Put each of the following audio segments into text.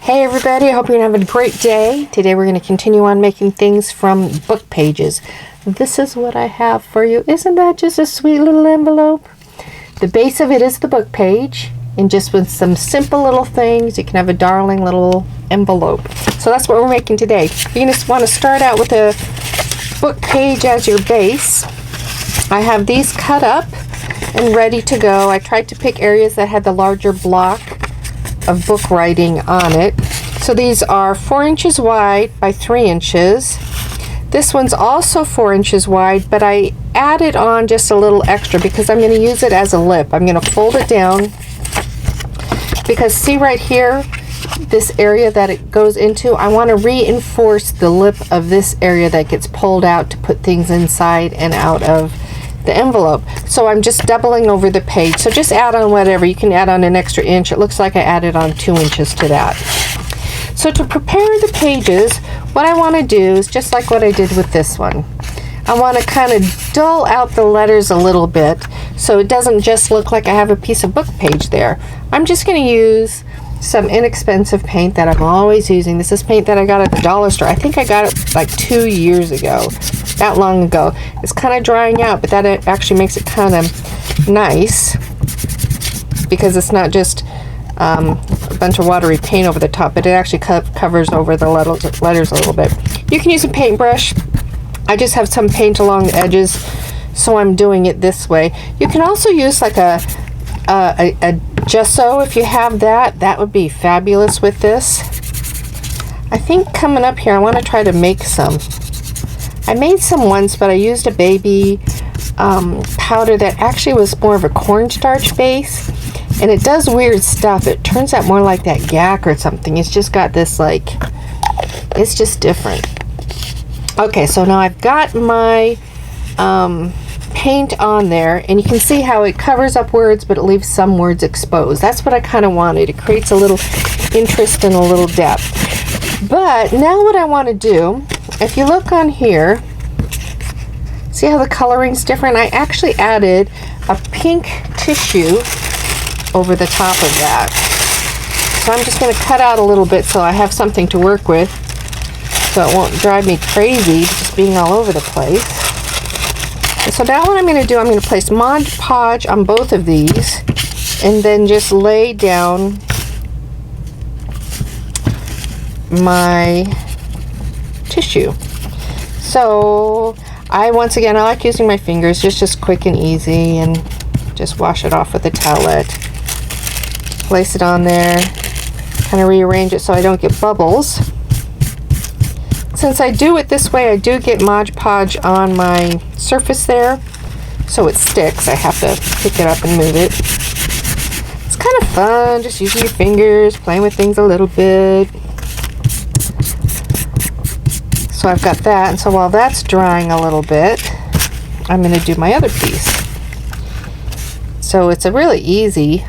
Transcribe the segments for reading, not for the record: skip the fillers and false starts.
Hey everybody, I hope you're having a great day. Today we're going to continue on making things from book pages. This is what I have for you. Isn't that just a sweet little envelope? The base of it is the book page, and just with some simple little things, you can have a darling little envelope. So that's what we're making today. You're going to want to start out with a book page as your base. I have these cut up and ready to go. I tried to pick areas that had the larger block of book writing on it. So these are 4 inches wide by 3 inches. This one's also 4 inches wide, but I added on just a little extra because I'm going to use it as a lip. I'm going to fold it down because see right here, this area that it goes into, I want to reinforce the lip of this area that gets pulled out to put things inside and out of the envelope. So I'm just doubling over the page. So just add on whatever. You can add on an extra inch. It looks like I added on 2 inches to that. So to prepare the pages, what I want to do is just like what I did with this one. I want to kind of dull out the letters a little bit so it doesn't just look like I have a piece of book page there. I'm just going to use some inexpensive paint that I'm always using. This is paint that I got at the dollar store. I think I got it like 2 years ago, that long ago. It's kind of drying out, but that actually makes it kind of nice because it's not just a bunch of watery paint over the top, but it actually covers over the letters a little bit. You can use a paintbrush. I just have some paint along the edges, so I'm doing it this way. You can also use like a gesso if you have that. That would be fabulous with this. I think coming up here I want to try to make some. I made some once, but I used a baby powder that actually was more of a cornstarch base, and it does weird stuff. It turns out more like that yak or something. It's just got this like, it's just different. Okay, so now I've got my paint on there, and you can see how it covers up words but it leaves some words exposed. That's what I kind of wanted. It creates a little interest and a little depth. But now what I want to do, if you look on here, see how the coloring's different? I actually added a pink tissue over the top of that. So I'm just going to cut out a little bit so I have something to work with so it won't drive me crazy just being all over the place. And so now what I'm going to do, I'm going to place Mod Podge on both of these and then just lay down my tissue. So I like using my fingers, just quick and easy, and just wash it off with a towelette. Place it on there, kind of rearrange it so I don't get bubbles. Since I do it this way, I do get Mod Podge on my surface there, so it sticks. I have to pick it up and move it. It's kind of fun, just using your fingers, playing with things a little bit. So I've got that, and so while that's drying a little bit, I'm going to do my other piece. So it's a really easy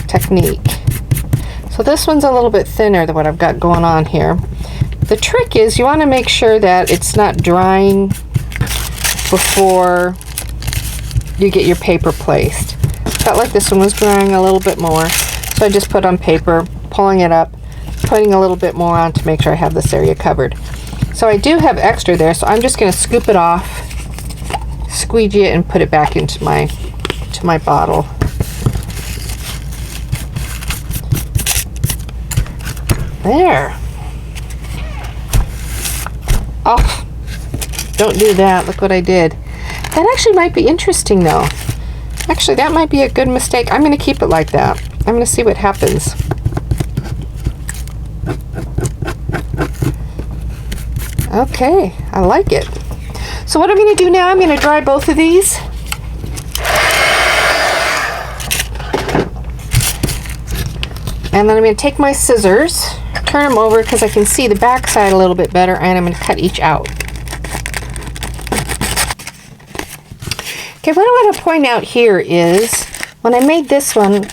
technique. So this one's a little bit thinner than what I've got going on here. The trick is you want to make sure that it's not drying before you get your paper placed. Felt like this one was drying a little bit more, so I just put on paper, pulling it up, putting a little bit more on to make sure I have this area covered. So I do have extra there, so I'm just going to scoop it off, squeegee it, and put it back into my bottle. There. Oh, don't do that. Look what I did. That actually might be interesting though. Actually, that might be a good mistake. I'm going to keep it like that. I'm going to see what happens. Okay, I like it. So what I'm going to do now, I'm going to dry both of these. And then I'm going to take my scissors, turn them over because I can see the back side a little bit better, and I'm going to cut each out. Okay, what I want to point out here is when I made this one,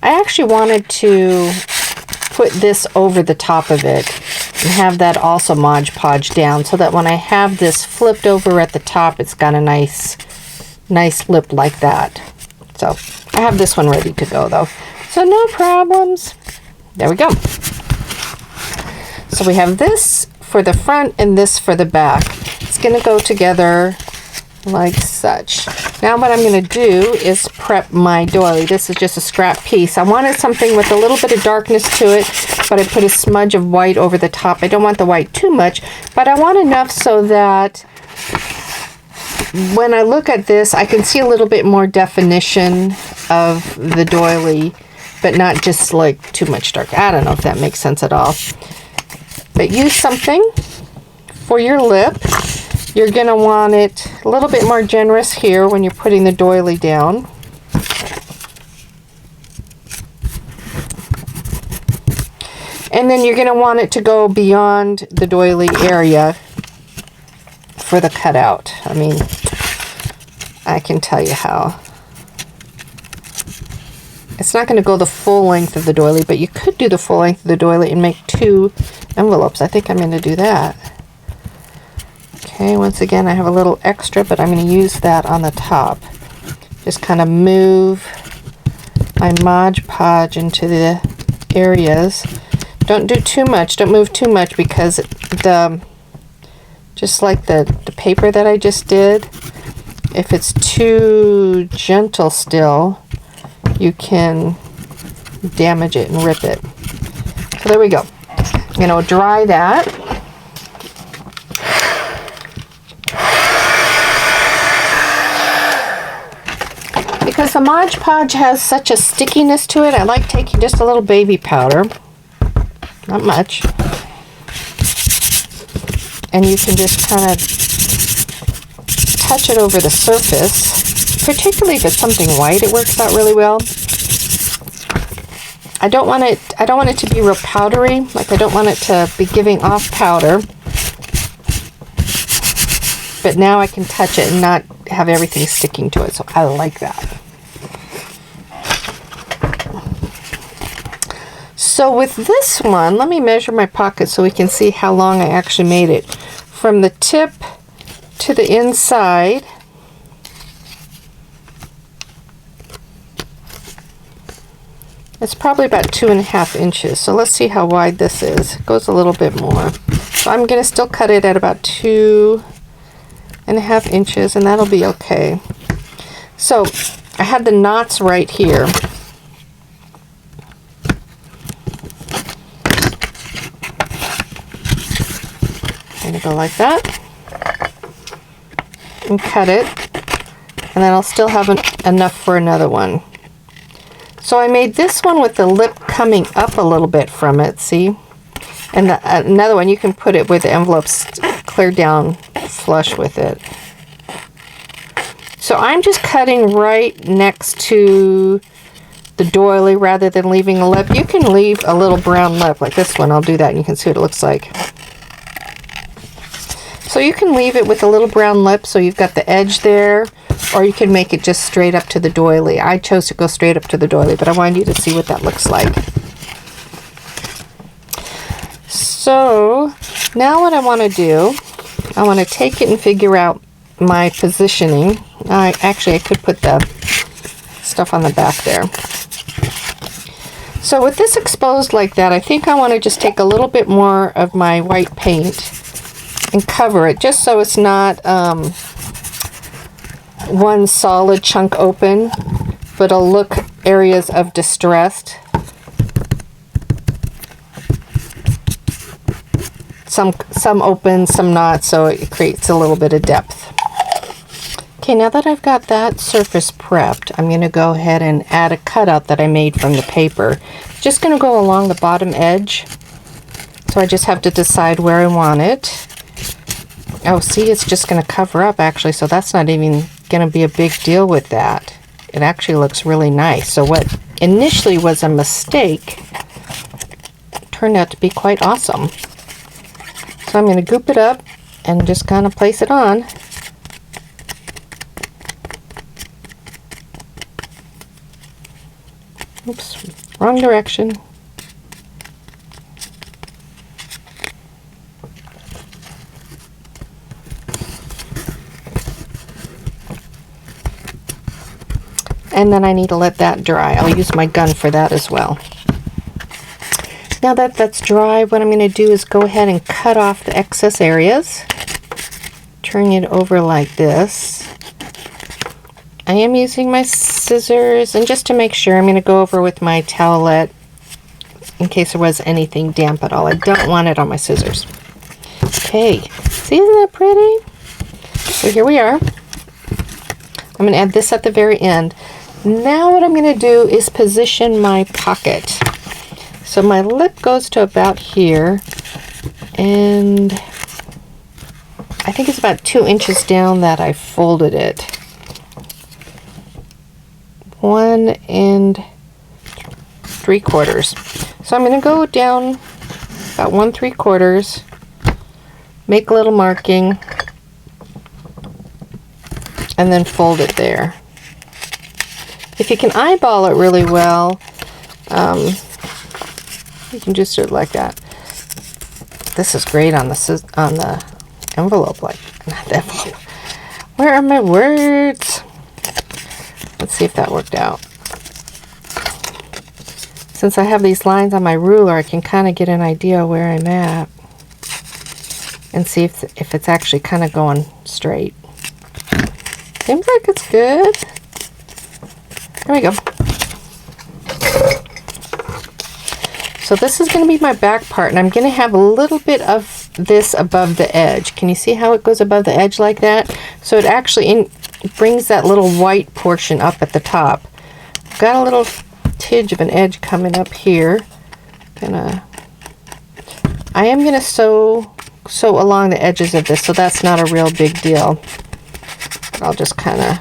I actually wanted to put this over the top of it and have that also Mod Podge down so that when I have this flipped over at the top, it's got a nice lip like that. So I have this one ready to go though. So no problems. There we go. So we have this for the front and this for the back. It's going to go together like such. Now what I'm going to do is prep my doily. This is just a scrap piece. I wanted something with a little bit of darkness to it, but I put a smudge of white over the top. I don't want the white too much, but I want enough so that when I look at this, I can see a little bit more definition of the doily, but not just like too much dark. I don't know if that makes sense at all. But use something for your lip. You're going to want it a little bit more generous here when you're putting the doily down. And then you're going to want it to go beyond the doily area for the cutout. I mean, I can tell you how. It's not going to go the full length of the doily, but you could do the full length of the doily and make 2 envelopes. I think I'm going to do that. Okay, once again, I have a little extra, but I'm going to use that on the top. Just kind of move my Mod Podge into the areas. Don't do too much. Don't move too much, because just like the paper that I just did, if it's too gentle still, you can damage it and rip it. So there we go. I'm going to dry that. Because the Mod Podge has such a stickiness to it, I like taking just a little baby powder. Not much. And you can just kind of touch it over the surface. Particularly if it's something white, it works out really well. I don't want it to be real powdery. Like, I don't want it to be giving off powder. But now I can touch it and not have everything sticking to it. So I like that. So with this one, let me measure my pocket so we can see how long I actually made it. From the tip to the inside, it's probably about 2.5 inches. So let's see how wide this is. It goes a little bit more. So I'm going to still cut it at about 2.5 inches, and that'll be okay. So I had the knots right here. I'm going to go like that and cut it, and then I'll still have enough for another one. So I made this one with the lip coming up a little bit from it, see? And another one, you can put it with the envelopes clear down flush with it. So I'm just cutting right next to the doily rather than leaving a lip. You can leave a little brown lip like this one. I'll do that and you can see what it looks like. So you can leave it with a little brown lip so you've got the edge there, or you can make it just straight up to the doily. I chose to go straight up to the doily, but I wanted you to see what that looks like. So now what I want to do, I want to take it and figure out my positioning. I could put the stuff on the back there. So with this exposed like that, I think I want to just take a little bit more of my white paint and cover it, just so it's not one solid chunk open, but it'll look areas of distressed. Some open, some not, so it creates a little bit of depth. Okay, now that I've got that surface prepped, I'm going to go ahead and add a cutout that I made from the paper. Just going to go along the bottom edge. So I just have to decide where I want it. Oh, see, it's just going to cover up actually, so that's not even going to be a big deal with that. It actually looks really nice. So what initially was a mistake turned out to be quite awesome. So I'm going to goop it up and just kind of place it on. Oops, wrong direction. And then I need to let that dry. I'll use my gun for that as well. Now that that's dry, what I'm going to do is go ahead and cut off the excess areas. Turn it over like this. I am using my scissors, and just to make sure, I'm going to go over with my towelette in case there was anything damp at all. I don't want it on my scissors. Okay, see, isn't that pretty? So here we are. I'm going to add this at the very end. Now what I'm going to do is position my pocket. So my lip goes to about here, and I think it's about 2 inches down that I folded it. 1 3/4. So I'm going to go down about 1 3/4, make a little marking, and then fold it there. If you can eyeball it really well, you can just do it like that. This is great on the envelope, like, not the envelope. Where are my words? Let's see if that worked out. Since I have these lines on my ruler, I can kind of get an idea where I'm at and see if it's actually kind of going straight. Seems like it's good. There we go. So this is going to be my back part, and I'm going to have a little bit of this above the edge. Can you see how it goes above the edge like that? So it actually brings that little white portion up at the top. Got a little tidge of an edge coming up here. I am gonna sew along the edges of this, so that's not a real big deal. But I'll just kind of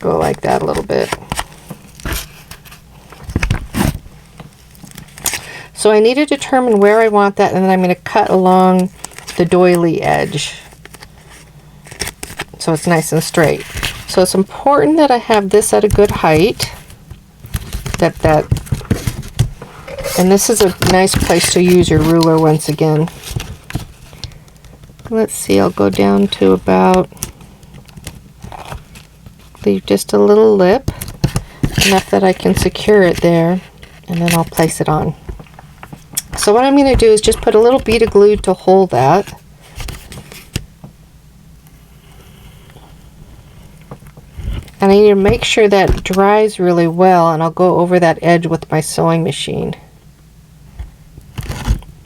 go like that a little bit. So I need to determine where I want that, and then I'm going to cut along the doily edge so it's nice and straight. So it's important that I have this at a good height. And this is a nice place to use your ruler once again. Let's see, I'll go down to about, leave just a little lip, enough that I can secure it there, and then I'll place it on. So what I'm going to do is just put a little bead of glue to hold that. And I need to make sure that dries really well, and I'll go over that edge with my sewing machine.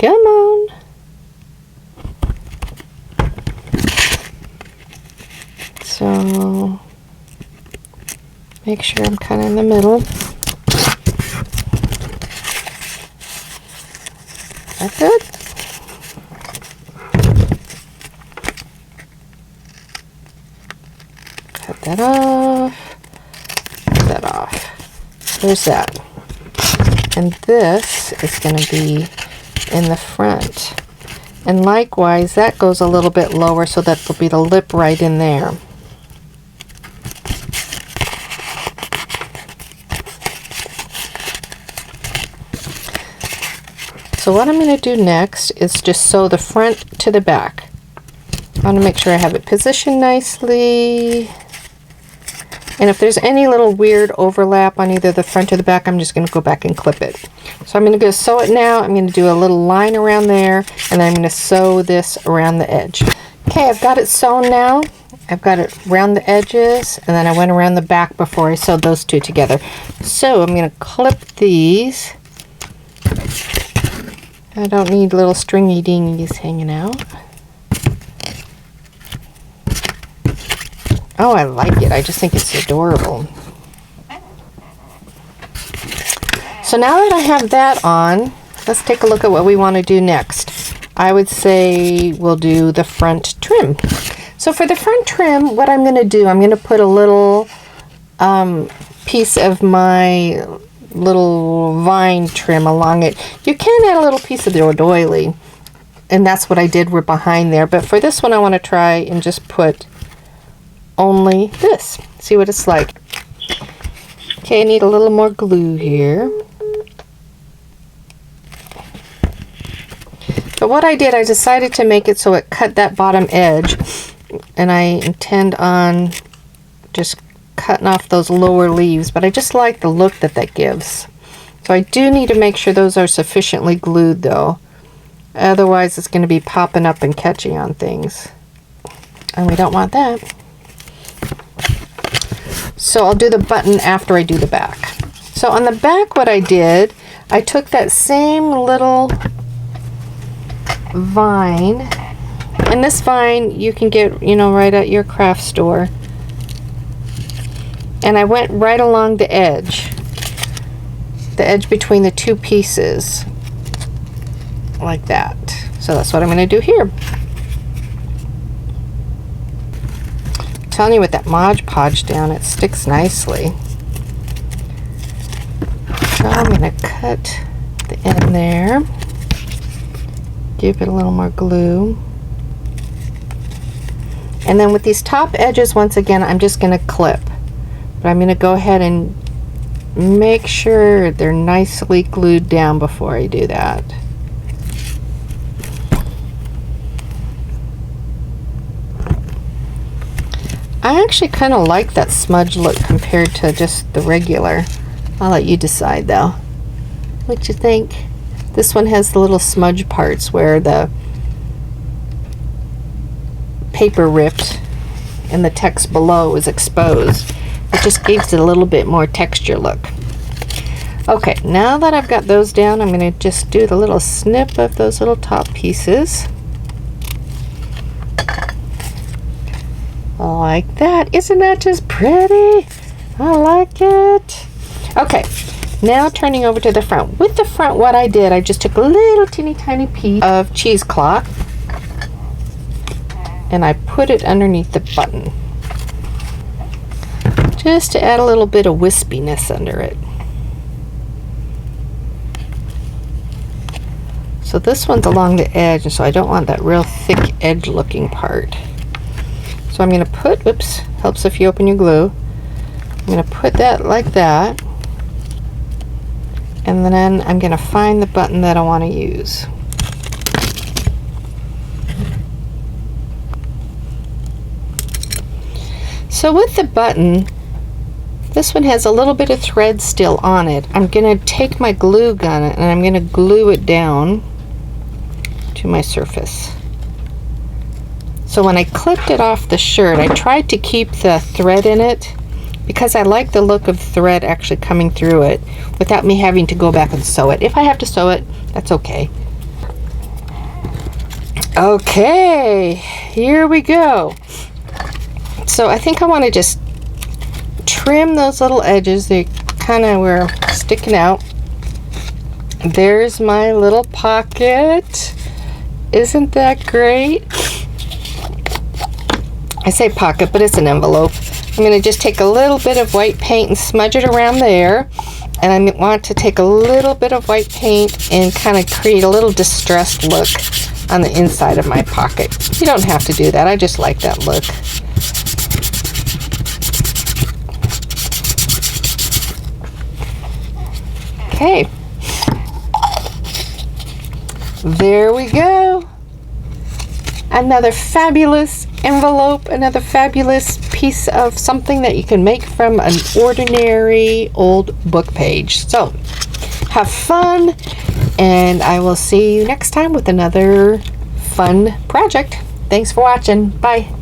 Come on. So make sure I'm kind of in the middle. That good? Cut that off. Cut that off. There's that. And this is going to be in the front. And likewise, that goes a little bit lower, so that will be the lip right in there. So what I'm going to do next is just sew the front to the back. I want to make sure I have it positioned nicely. And if there's any little weird overlap on either the front or the back, I'm just going to go back and clip it. So I'm going to go sew it now. I'm going to do a little line around there, and then I'm going to sew this around the edge. Okay, I've got it sewn now. I've got it around the edges, and then I went around the back before I sewed those two together. So I'm going to clip these. I don't need little stringy dingies hanging out. Oh, I like it. I just think it's adorable. So now that I have that on, let's take a look at what we want to do next. I would say we'll do the front trim. So for the front trim, what I'm going to do, I'm going to put a little piece of my little vine trim along it. You can add a little piece of the doily, and that's what I did. We're behind there, but for this one I want to try and just put only this. See what it's like. Okay, I need a little more glue here. But what I did, I decided to make it so it cut that bottom edge, and I intend on just cutting off those lower leaves, but I just like the look that that gives. So I do need to make sure those are sufficiently glued though. Otherwise it's going to be popping up and catching on things. And we don't want that. So I'll do the button after I do the back. So on the back what I did, I took that same little vine, and this vine you can get, you know, right at your craft store. And I went right along the edge between the two pieces, like that. So that's what I'm going to do here. I'm telling you, with that Mod Podge down, it sticks nicely. So I'm going to cut the end there, give it a little more glue, and then with these top edges, once again, I'm just going to clip. But I'm going to go ahead and make sure they're nicely glued down before I do that. I actually kind of like that smudge look compared to just the regular. I'll let you decide though. What you think? This one has the little smudge parts where the paper ripped and the text below is exposed. It just gives it a little bit more texture look. Okay, now that I've got those down, I'm going to just do the little snip of those little top pieces. Like that. Isn't that just pretty? I like it. Okay, now turning over to the front. With the front, what I did, I just took a little teeny tiny piece of cheesecloth and I put it underneath the button, just to add a little bit of wispiness under it. So this one's along the edge, and so I don't want that real thick edge looking part. So I'm going to put, whoops, helps if you open your glue. I'm going to put that like that, and then I'm going to find the button that I want to use. So with the button, this one has a little bit of thread still on it. I'm going to take my glue gun and I'm going to glue it down to my surface. So when I clipped it off the shirt, I tried to keep the thread in it because I like the look of thread actually coming through it without me having to go back and sew it. If I have to sew it, that's okay. Okay, here we go. So I think I want to just trim those little edges. They kind of were sticking out. There's my little pocket. Isn't that great? I say pocket, but it's an envelope. I'm going to just take a little bit of white paint and smudge it around there. And I want to take a little bit of white paint and kind of create a little distressed look on the inside of my pocket. You don't have to do that. I just like that look. Okay. There we go. Another fabulous envelope, another fabulous piece of something that you can make from an ordinary old book page. So, have fun, and I will see you next time with another fun project. Thanks for watching. Bye.